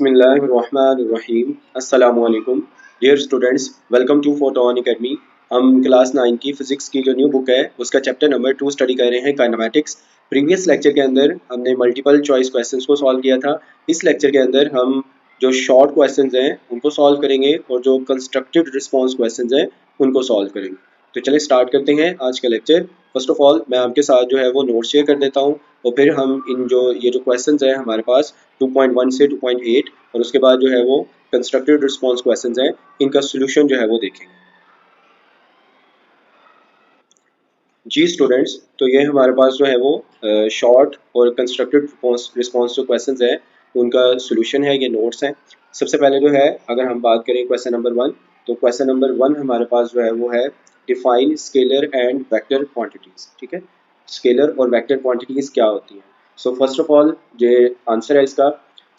बिस्मिल्लाहिर्रहमानिर्रहीम। अस्सलामुअलैकुम dear students, welcome to Photon academy. हम क्लास 9 की फ़िज़िक्स की जो न्यू बुक है उसका चैप्टर नंबर 2 स्टडी कर रहे हैं, काइनेमैटिक्स। प्रीवियस लेक्चर के अंदर हमने मल्टीपल चॉइस क्वेश्चंस को सॉल्व किया था। इस लेक्चर के अंदर हम जो शॉर्ट क्वेश्चंस हैं उनको सॉल्व करेंगे और जो कंस्ट्रक्टेड रिस्पॉन्स क्वेश्चंस हैं उनको सॉल्व करेंगे। तो चलिए स्टार्ट करते हैं आज का लेक्चर। फर्स्ट ऑफ ऑल मैं आपके साथ जो है वो नोट शेयर कर देता हूँ और फिर हम इन ये जो क्वेश्चंस हैं हमारे पास 2.1 से 2.8 और उसके बाद जो है वो कंस्ट्रक्टेड रिस्पॉन्स क्वेश्चंस हैं, इनका सोल्यूशन जो है वो देखेंगे। जी स्टूडेंट्स, तो ये हमारे पास जो है वो शॉर्ट और कंस्ट्रक्टेड रिस्पॉन्स जो क्वेश्चंस हैं उनका सोल्यूशन है, ये नोट्स हैं। सबसे पहले जो है अगर हम बात करें क्वेश्चन नंबर 1, तो क्वेश्चन नंबर 1 हमारे पास जो है वो है define scalar and vector quantities. ठीक है, स्केलर और वेक्टर क्वांटिटीज़ क्या होती हैं। सो फर्स्ट ऑफ ऑल ये आंसर है इसका,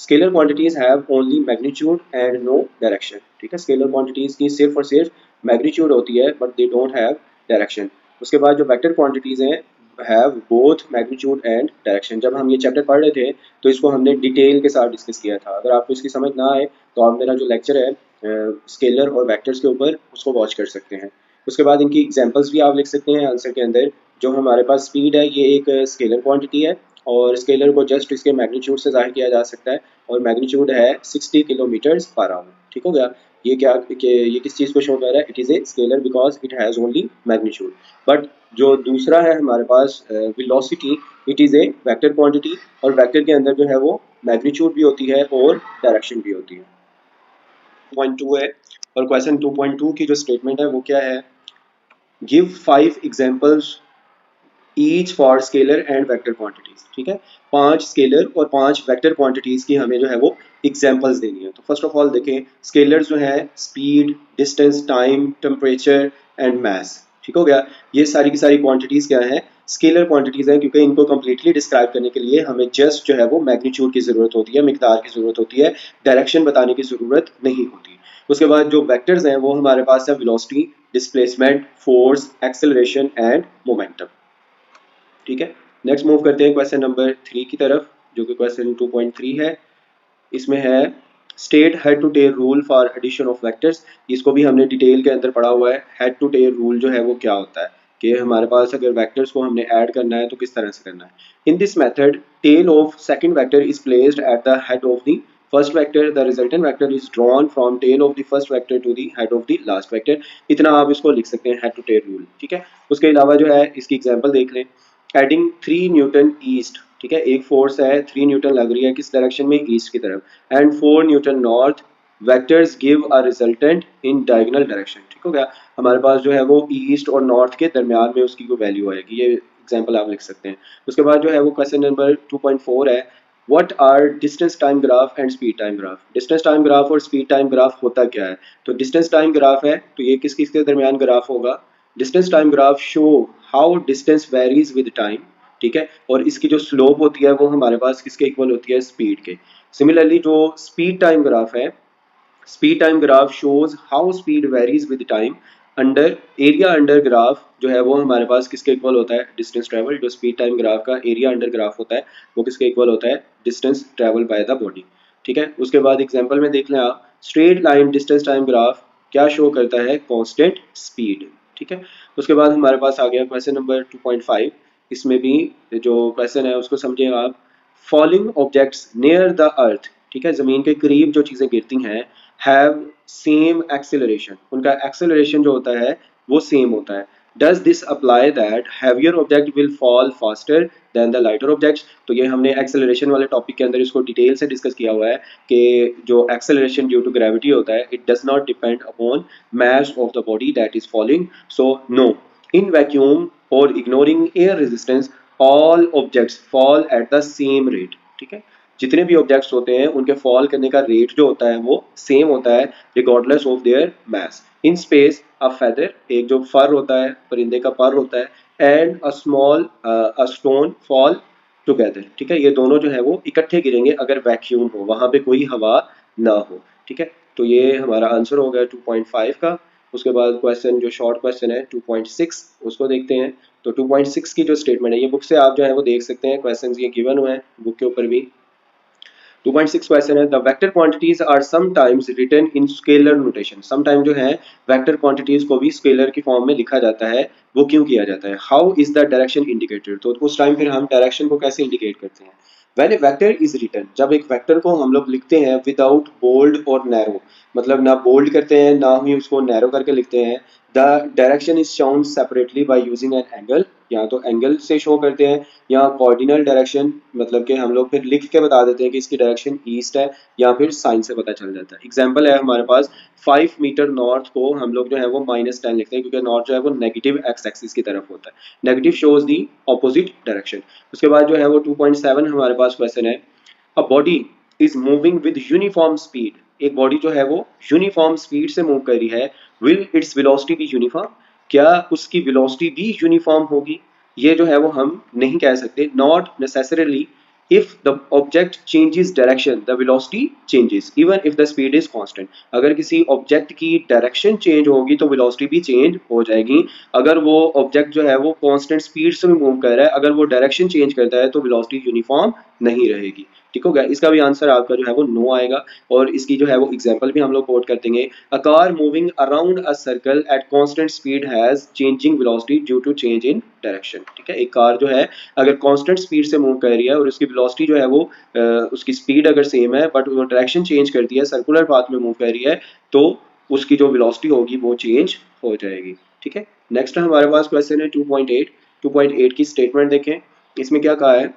scalar quantities have only magnitude and no direction. ठीक है, स्केलर क्वांटिटीज़ की सिर्फ और सिर्फ मैग्नीट्यूड होती है but they don't have direction. उसके बाद जो वेक्टर क्वांटिटीज़ हैं have both magnitude and direction. जब हम ये चैप्टर पढ़ रहे थे तो इसको हमने डिटेल के साथ डिस्कस किया था। अगर आपको इसकी समझ ना आए तो आप मेरा जो लेक्चर है स्केलर और वेक्टर्स के ऊपर उसको वॉच कर सकते हैं। उसके बाद इनकी एग्जांपल्स भी आप लिख सकते हैं आंसर के अंदर। जो हमारे पास स्पीड है ये एक स्केलर क्वांटिटी है और स्केलर को जस्ट इसके मैग्नीट्यूड से जाहिर किया जा सकता है और मैग्नीट्यूड है 60 किलोमीटर्स पर आवर। ठीक हो गया। ये क्या ये किस चीज़ को शो कर रहा है, it is a scalar because it has only magnitude. But जो दूसरा है हमारे पास velocity, it is a vector quantity और वेक्टर के अंदर जो है वो मैग्नीट्यूड भी होती है और डायरेक्शन भी होती है। 2.2 है और क्वेश्चन 2.2 की जो स्टेटमेंट है वो क्या है, give 5 examples each for scalar and vector quantities. ठीक है, 5 स्केलर और 5 वेक्टर क्वांटिटीज की हमें जो है वो एग्जांपल्स देनी है। तो फर्स्ट ऑफ ऑल देखें, स्केलर जो है speed, distance, time, temperature and mass. ठीक हो गया। ये सारी की सारी क्वांटिटीज क्या है, स्केलर क्वांटिटीज हैं, क्योंकि इनको कंप्लीटली डिस्क्राइब करने के लिए हमें जस्ट जो है वो मैग्नीट्यूड की जरूरत होती है, मिकदार की जरूरत होती है, डायरेक्शन बताने की जरूरत नहीं होती। उसके बाद जो वेक्टर्स हैं वो हमारे पास है velocity, displacement, force, acceleration and momentum. ठीक है, नेक्स्ट मूव करते हैं क्वेश्चन नंबर 3 की तरफ, जो कि क्वेश्चन 2.3 है। इसमें है state head to tail rule for addition of vectors. इसको भी हमने डिटेल के अंदर पढ़ा हुआ है। हेड टू टेल रूल जो है वो क्या होता है कि हमारे पास अगर वेक्टर्स को हमने ऐड करना है तो किस तरह से करना है। In this method tail of second vector is placed at the head of the first vector, the resultant vector is drawn from tail of the first vector to the head of the last vector. इतना आप इसको लिख सकते हैं, head to tail rule. ठीक है, उसके अलावा जो है इसकी एग्जांपल देख लें। Adding 3 Newton east. ठीक है, एक फोर्स है 3 न्यूटन लग रही है किस डायरेक्शन में, ईस्ट की तरफ, and 4 Newton north, vectors give a resultant in diagonal direction. ठीक हो गया, हमारे पास जो है वो ईस्ट और नॉर्थ के दरमियान में उसकी कोई वैल्यू आएगी, ये एग्जांपल आप लिख सकते हैं। उसके बाद जो है वो क्वेश्चन नंबर 2.4 है, what are distance time graph and speed time graph. Distance time graph और स्पीड टाइम ग्राफ होता क्या है। तो डिस्टेंस टाइम ग्राफ है तो ये किस किस के दरमियान ग्राफ होगा, distance time graph show how distance varies with time. ठीक है, और इसकी जो स्लोप होती है वो हमारे पास किसके इक्वल होती है, स्पीड के। सिमिलरली जो स्पीड टाइम ग्राफ है, speed time graph shows how speed varies with time under area under graph जो है वो हमारे पास किसके इक्वल होता है, डिस्टेंस ट्रेवल। जो स्पीड टाइम ग्राफ का एरिया अंडर ग्राफ होता है वो किसके इक्वल होता है, distance travel by the body. ठीक है, उसके बाद एग्जांपल में देख लें आप, straight line distance time graph क्या शो करता है, कांस्टेंट स्पीड। ठीक है, उसके बाद हमारे पास आ गया क्वेश्चन नंबर 2.5। इसमें भी जो क्वेश्चन है उसको समझिए आप, falling objects near the earth. ठीक है, जमीन के करीब जो चीजें गिरती हैं, हैव सेम एक्सेलरेशन, उनका एक्सेलरेशन जो होता है वो सेम होता है। Does this apply that heavier object will fall faster than the lighter objects. तो ये हमने एक्सेलरेशन वाले टॉपिक के अंदर इसको डिटेल से डिस्कस किया हुआ है कि जो एक्सेलरेशन ड्यू टू ग्रेविटी होता है, it does not depend upon mass of the body that is falling. So no, in vacuum or ignoring air resistance, all objects fall at the same rate. ठीक है, जितने भी objects होते हैं उनके fall करने का रेट जो होता है वो सेम होता है regardless of their mass. In space a feather, एक जो फर होता है, परिंदे का पर होता है, and a small a stone fall together. ठीक है, ये दोनों जो है वो इकट्ठे गिरेंगे अगर वैक्यूम हो, वहां पे कोई हवा ना हो। ठीक है, तो ये हमारा आंसर हो गया 2.5 का। उसके बाद क्वेश्चन जो शॉर्ट क्वेश्चन है 2.6 उसको देखते हैं। तो 2.6 की जो स्टेटमेंट है, ये बुक से आप जो है वो देख सकते हैं, क्वेश्चंस ये गिवन हुए हैं बुक के ऊपर भी। 2.6 क्वेश्चन है, the vector quantities are sometimes written in scalar notation. Sometime जो है वेक्टर क्वांटिटीज को भी स्केलर की फॉर्म में लिखा जाता है, वो क्यों किया जाता है? How is the direction indicated, तो उस टाइम फिर हम डायरेक्शन को कैसे इंडिकेट करते हैं? When a vector is written, जब एक वेक्टर को हम लोग लिखते हैं विदाउट बोल्ड और नैरो, मतलब ना बोल्ड करते हैं ना ही उसको नैरो करके लिखते हैं, the direction is shown separately by using an angle, या तो एंगल से शो करते हैं या कॉर्डिनल डायरेक्शन, मतलब कि हम लोग फिर लिख के बता देते हैं कि इसकी डायरेक्शन ईस्ट है, या फिर साइन से पता चल जाता है। एग्जांपल है हमारे पास 5 मीटर नॉर्थ को हम लोग जो है वो -10 लिखते हैं, क्योंकि नॉर्थ जो है वो नेगेटिव एक्स एक्सिस की तरफ होता है, negative shows the opposite direction. उसके बाद जो है वो 2.7 हमारे पास क्वेश्चन है, a body is moving with uniform speed, एक बॉडी जो है वो यूनिफॉर्म स्पीड से मूव कर रही है, will its velocity be uniform, क्या उसकी वेलोसिटी भी यूनिफॉर्म होगी? ये जो है वो हम नहीं कह सकते, not necessarily, if the object changes direction the velocity changes even if the speed is constant। अगर किसी ऑब्जेक्ट की डायरेक्शन चेंज होगी तो वेलोसिटी भी चेंज हो जाएगी। अगर वो ऑब्जेक्ट जो है वो कांस्टेंट स्पीड से मूव कर रहा है, अगर वो डायरेक्शन चेंज करता है तो वेलोसिटी यूनिफॉर्म नहीं रहेगी। ठीक हो गया, इसका भी आंसर आपका जो है वो नो आएगा। और इसकी जो है वो एग्जांपल भी हम लोग कोट कर देंगे, a car moving around a circle at constant speed has changing velocity due to change in direction. ठीक है, एक कार जो है अगर कांस्टेंट स्पीड से मूव कर रही है और उसकी वेलोसिटी जो है वो उसकी स्पीड अगर सेम है बट वो डायरेक्शन चेंज करती है, सर्कुलर पाथ में मूव कर रही है, तो उसकी जो वेलोसिटी होगी वो चेंज हो जाएगी। ठीक है, नेक्स्ट हमारे पास क्वेश्चन है 2.8। 2.8 की स्टेटमेंट देखें, इसमें क्या कहा है,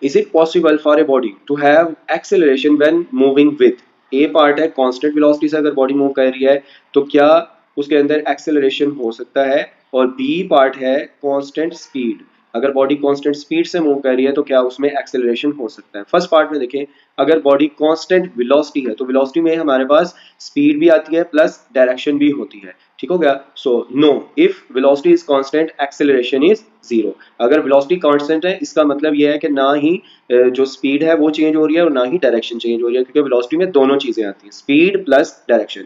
is it possible for a body to have acceleration when moving with, a part है कांस्टेंट वेलोसिटी से अगर बॉडी मूव कर रही है तो क्या उसके अंदर एक्सेलरेशन हो सकता है, और बी पार्ट है कांस्टेंट स्पीड, अगर बॉडी कांस्टेंट स्पीड से मूव कर रही है तो क्या उसमें एक्सेलरेशन हो सकता है। फर्स्ट पार्ट में देखें, अगर बॉडी कांस्टेंट वेलोसिटी है तो वेलोसिटी में हमारे पास स्पीड भी आती है प्लस डायरेक्शन भी होती है। ठीक हो गया, so no, if velocity is constant acceleration is zero. अगर वेलोसिटी कांस्टेंट है इसका मतलब यह है कि ना ही जो स्पीड है वो चेंज हो रही है और ना ही डायरेक्शन चेंज हो रही है, क्योंकि वेलोसिटी में दोनों चीजें आती हैं, स्पीड प्लस डायरेक्शन।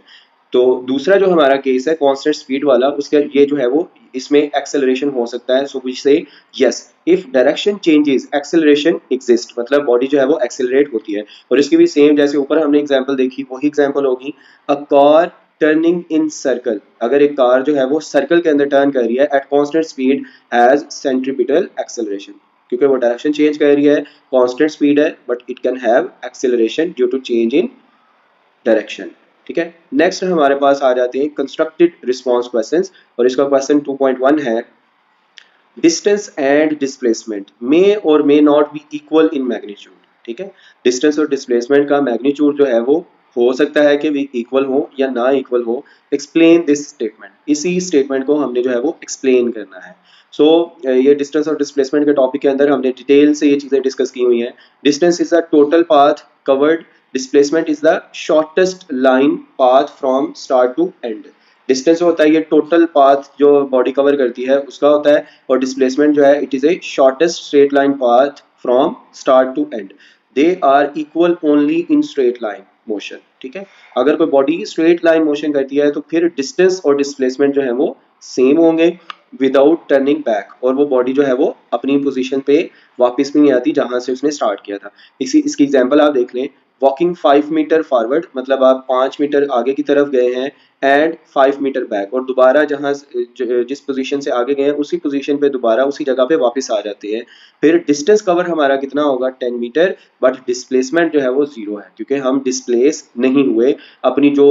तो दूसरा जो हमारा केस है कांस्टेंट स्पीड वाला, उसका ये जो है वो इसमें एक्सेलरेशन हो सकता है। सो वी से yes, if direction changes acceleration exist, मतलब बॉडी जो है वो एक्सेलरेट होती है। और इसकी भी सेम जैसे ऊपर हमने एग्जांपल देखी वही एग्जांपल होगी, a car turning in circle, अगर एक कार जो है वो सर्कल के अंदर टर्न कर रही है at constant speed has centripetal acceleration, क्योंकि वो डायरेक्शन चेंज कर रही है, कांस्टेंट स्पीड है, but it can have acceleration due to change in direction. ठीक है, नेक्स्ट हमारे पास आ जाते हैं कंस्ट्रक्टेड रिस्पांस क्वेश्चंस, और इसका क्वेश्चन 2.1 है, डिस्टेंस एंड डिस्प्लेसमेंट मे और may not be equal in magnitude. ठीक है, डिस्टेंस और डिस्प्लेसमेंट का मैग्नीट्यूड जो है वो हो सकता है कि भी इक्वल हो या ना इक्वल हो। एक्सप्लेन दिस स्टेटमेंट, इसी स्टेटमेंट को हमने जो है वो एक्सप्लेन करना है। सो ये डिस्टेंस और डिस्प्लेसमेंट के टॉपिक के अंदर हमने डिटेल से ये चीज़ें डिस्कस की हुई हैं। Distance is the total path covered, displacement is the shortest line path from start to end. Distance होता है ये टोटल पाथ जो बॉडी कवर करती है उसका होता है, और डिस्प्लेसमेंट जो है it is a shortest straight line path from start to end. They are equal only in straight line motion. ठीक है, अगर कोई बॉडी स्ट्रेट लाइन मोशन करती है तो फिर डिस्टेंस और डिस्प्लेसमेंट जो है वो सेम होंगे विदाउट टर्निंग बैक, और वो बॉडी जो है वो अपनी पोजीशन पे वापस भी नहीं आती जहां से उसने स्टार्ट किया था। इसकी एग्जांपल आप देख लें, वॉकिंग 5 मीटर फॉरवर्ड, मतलब आप 5 मीटर आगे की तरफ गए हैं, एंड 5 मीटर बैक, और दोबारा जहां जिस पोजीशन से आगे गए हैं उसी पोजीशन पे दोबारा उसी जगह पे वापस आ जाते हैं। फिर डिस्टेंस कवर हमारा कितना होगा, 10 मीटर, बट डिस्प्लेसमेंट जो है वो जीरो है, क्योंकि हम डिस्प्लेस नहीं हुए, अपनी जो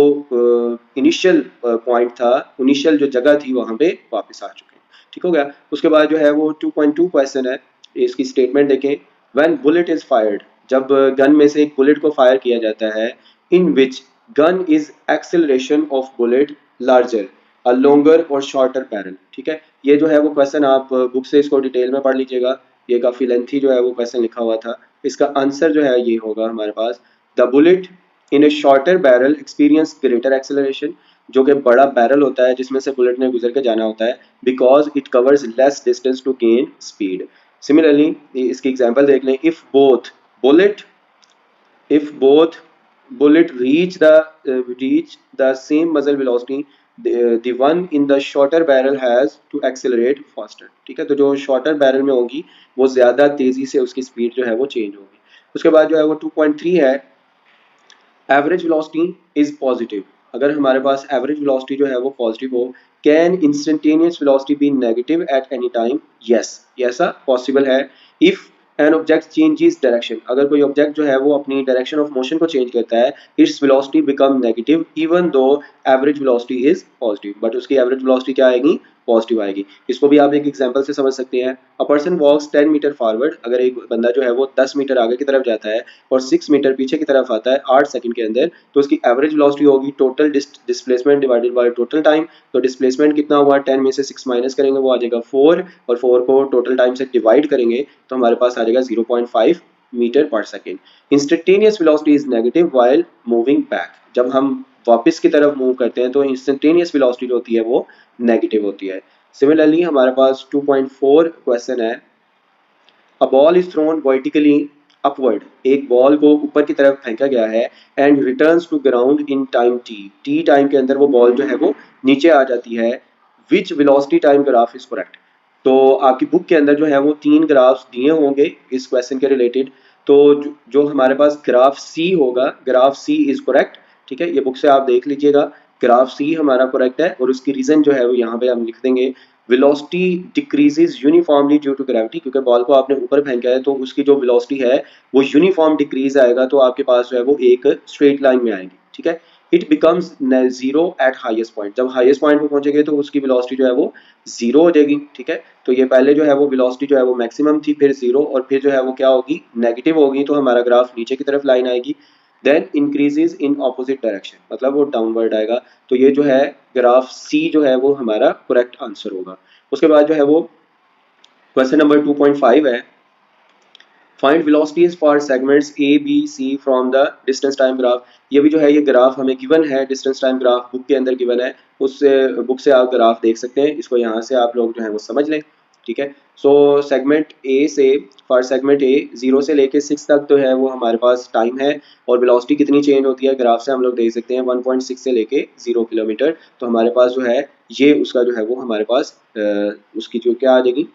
इनिशियल पॉइंट था, इनिशियल जो जगह थी वहां पे वापस आ चुके हैं। ठीक हो गया, उसके बाद जो है वो 2.2 क्वेश्चन है, इसकी स्टेटमेंट देखें, व्हेन बुलेट इज फायर्ड, जब गन में से एक बुलेट को फायर किया जाता है, in which gun is acceleration of bullet larger, a longer और शॉर्टर बैरल। ठीक है, ये जो है वो क्वेश्चन आप बुक से इसको डिटेल में पढ़ लीजिएगा, ये काफ़ी लेंथी जो है वो क्वेश्चन लिखा हुआ था। इसका आंसर जो है ये होगा हमारे पास, the bullet in a shorter barrel experience greater acceleration, जो कि बड़ा बैरल होता है जिसमें से बुलेट ने गुजर के जाना होता है, because it covers less distance to gain speed. Similarly इसकी एग्जांपल देख लें, if both bullet if both bullet reach the same muzzle velocity, the one in the shorter barrel has to accelerate faster। ठीक है, तो जो shorter barrel में होगी वो ज्यादा तेजी से उसकी स्पीड जो है वो चेंज होगी। उसके बाद जो है वो 2.3 है, एवरेज वेलोसिटी इज पॉजिटिव। अगर हमारे पास एवरेज वेलोसिटी जो है वो पॉजिटिव हो, can instantaneous velocity be negative at any time? Yes, ये ऐसा पॉसिबल है। If an object changes direction, अगर कोई ऑब्जेक्ट जो है वो अपनी डायरेक्शन ऑफ मोशन को चेंज करता है, its velocity become negative even though average velocity is positive, but उसकी एवरेज वेलोसिटी क्या आएगी? पॉजिटिव आएगी। इसको भी आप एक एग्जांपल से समझ सकते हैं। A person walks 10 metre forward, अगर एक बंदा जो है वो 10 मीटर आगे की तरफ जाता है और 6 मीटर पीछे की तरफ आता है 8 सेकंड के अंदर, तो उसकी एवरेज वेलोसिटी होगी total displacement divided by total time. तो डिस्प्लेसमेंट कितना हुआ, 10 में से 6 माइनस करेंगे वो आ जाएगा 4, और 4 को टोटल टाइम से डिवाइड करेंगे तो हमारे पास आ जाएगा 0.5 मीटर पर second. Instantaneous velocity is negative while moving back, जब हम वापस की तरफ मूव करते हैं तो इंस्टेंटेनियस वेलोसिटी जो होती है वो नेगेटिव होती है। सिमिलरली हमारे पास 2.4 क्वेश्चन है, a ball is thrown vertically upward, एक बॉल को ऊपर की तरफ फेंका गया है and returns to ground in time T time के अंदर वो बॉल जो है वो नीचे आ जाती है, which velocity time graph is correct? तो आपकी बुक के अंदर जो है वो 3 ग्राफ्स दिए होंगे इस क्वेश्चन के रिलेटेड। तो जो हमारे पास ग्राफ सी होगा, ग्राफ सी इज करेक्ट, ठीक है, ये बुक से आप देख लीजिएगा, ग्राफ सी हमारा करेक्ट है और उसकी रीजन जो है वो यहाँ पे हम लिख देंगे, velocity decreases uniformly due to gravity, क्योंकि बॉल को आपने ऊपर फेंका है तो उसकी जो वेलोसिटी है वो यूनिफॉर्म डिक्रीज आएगा, तो आपके पास जो है वो एक स्ट्रेट लाइन में आएगी, ठीक है। It becomes zero eight highest point, जब हाईएस्ट पॉइंट पे पहुंचेंगे तो उसकी वेलोसिटी जो है वो जीरो हो जाएगी, ठीक है। तो ये पहले जो है वो वेलोसिटी जो है वो मैक्सिमम थी, फिर जीरो, और फिर जो है वो क्या होगी, नेगेटिव होगी, तो हमारा ग्राफ नीचे की तरफ लाइन आएगी। Then increases in opposite direction, मतलब वो डाउनवर्ड आएगा। तो ये जो है ग्राफ सी जो है वो हमारा करेक्ट आंसर होगा। उसके बाद जो है वो क्वेश्चन नंबर 2.5 है, find velocities for segments A B C from the distance time graph. ये भी जो है ये ग्राफ हमें गिवन है, डिस्टेंस टाइम ग्राफ बुक के अंदर गिवन है, उससे बुक से आप ग्राफ देख सकते हैं, इसको यहाँ से आप लोग जो है वो समझ लें, ठीक है। सो सेगमेंट ए से, फॉर सेगमेंट ए 0 से लेके 6 तक तो है वो हमारे पास टाइम है, और वेलोसिटी कितनी चेंज होती है ग्राफ से हम लोग देख सकते हैं, 1.6 से लेके 0 किलोमीटर। तो हमारे पास जो है ये उसका जो है वो हमारे पास उसकी जो क्या आ जाएगी,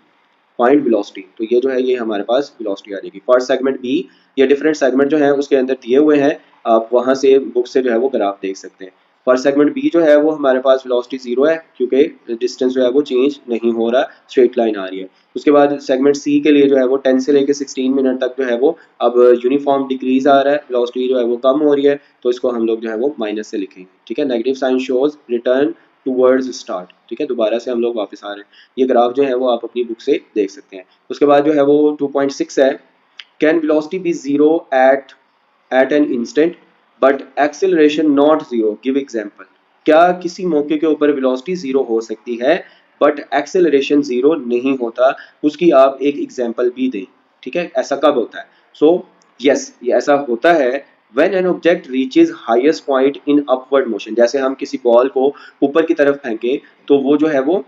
फाइंड वेलोसिटी, तो ये जो है ये हमारे पास वेलोसिटी आ जाएगी। फॉर सेगमेंट बी, ये डिफरेंट सेगमेंट जो है उसके अंदर दिए हुए हैं, आप वहां से बुक से जो है वो ग्राफ देख सकते हैं। फॉर सेगमेंट बी जो है वो हमारे पास वेलोसिटी 0 है, क्योंकि डिस्टेंस जो है वो चेंज नहीं हो रहा, स्ट्रेट लाइन आ रही है। उसके बाद सेगमेंट सी के लिए जो है वो 10 से लेकर 16 मिनट तक जो है वो अब यूनिफॉर्म डिक्रीज आ रहा है, वेलोसिटी जो है वो कम हो रही है, तो इसको हम लोग जो है वो माइनस से लिखेंगे, ठीक है। Negative sign shows return towards start, ठीक है, दोबारा से हम लोग वापस आ रहे हैं। ये ग्राफ जो है वो आप अपनी बुक से देख सकते हैं। उसके बाद जो है वो 2.6 है, can velocity be zero at an instant but acceleration not zero, give example. क्या किसी मौके के ऊपर वेलोसिटी जीरो हो सकती है बट एक्सेलरेशन जीरो नहीं होता, उसकी आप एक एग्जांपल भी दें, ठीक है, ऐसा कब होता है? सो यस, ये ऐसा होता है when an object reaches highest point in upward motion, जैसे हम किसी बॉल को ऊपर की तरफ फेंकें तो वो जो है वो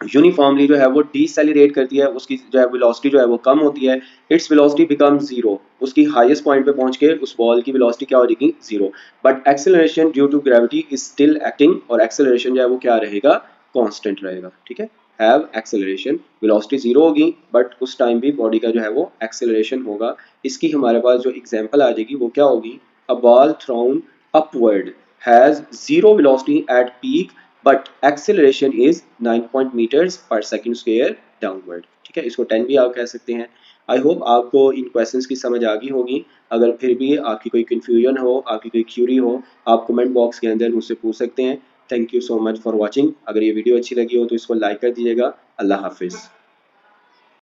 यूनिफॉर्मली जो है वो डीसेलिरेट करती है, उसकी जो है वेलोसिटी जो है वो कम होती है, इट्स वेलोसिटी बिकम जीरो, उसकी हाईएस्ट पॉइंट पे पहुंच के उस बॉल की वेलोसिटी क्या हो जाएगी, zero. But acceleration due to gravity is still acting, और एक्सेलरेशन जो है वो क्या रहेगा, कांस्टेंट रहेगा, ठीक है। हैव एक्सेलरेशन, वेलोसिटी जीरो होगी बट उस टाइम भी बॉडी का जो है वो एक्सेलरेशन होगा। इसकी हमारे पास जो एग्जांपल आ जाएगी वो क्या होगी, a ball throne upward has zero velocity at peak but acceleration is 9 meters per second square downward, ठीक है, इसको 10 भी आप कह सकते हैं। आई होप आपको इन क्वेश्चंस की समझ आ गई होगी। अगर फिर भी आपकी कोई कन्फ्यूजन हो, आपकी कोई क्यूरी हो, आप कमेंट बॉक्स के अंदर मुझसे पूछ सकते हैं। Thank you so much for watching. अगर ये वीडियो अच्छी लगी हो तो इसको लाइक कर दीजिएगा। अल्लाह हाफिज़।